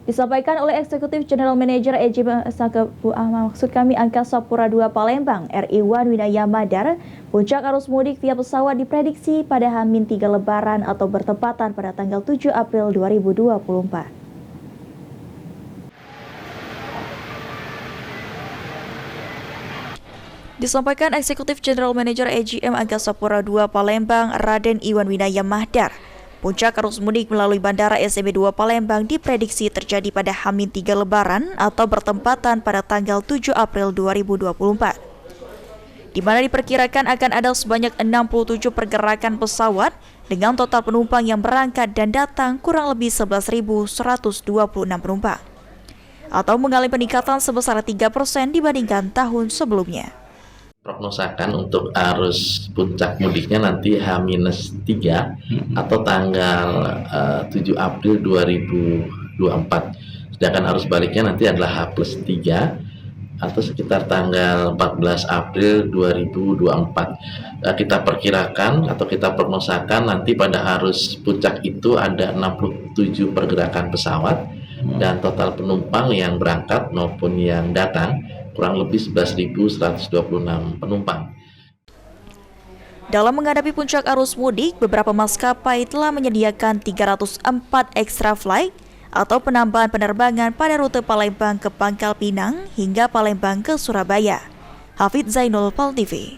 Disampaikan oleh Eksekutif General Manager Angkasa Pura II Palembang, RI Wan Winaya Madar, puncak arus mudik via pesawat diprediksi pada H-3 Lebaran atau bertepatan pada tanggal 7 April 2024. Disampaikan Eksekutif General Manager Angkasa Pura II Palembang, Raden Iwan Winaya Mahdar, puncak arus mudik melalui Bandara SMB 2 Palembang diprediksi terjadi pada H-3 Lebaran atau bertempatan pada tanggal 7 April 2024. Di mana diperkirakan akan ada sebanyak 67 pergerakan pesawat dengan total penumpang yang berangkat dan datang kurang lebih 11.126 penumpang, atau mengalami peningkatan sebesar 3% dibandingkan tahun sebelumnya. Prognosakan untuk arus puncak mudiknya nanti H-3 atau tanggal 7 April 2024. Sedangkan arus baliknya nanti adalah H+3 atau sekitar tanggal 14 April 2024. Kita perkirakan atau kita prognosakan nanti pada arus puncak itu ada 67 pergerakan pesawat dan total penumpang yang berangkat maupun yang datang kurang lebih 11.126 penumpang. Dalam menghadapi puncak arus mudik, beberapa maskapai telah menyediakan 304 extra flight atau penambahan penerbangan pada rute Palembang ke Pangkal Pinang hingga Palembang ke Surabaya. Hafidz Zainul, PAL TV.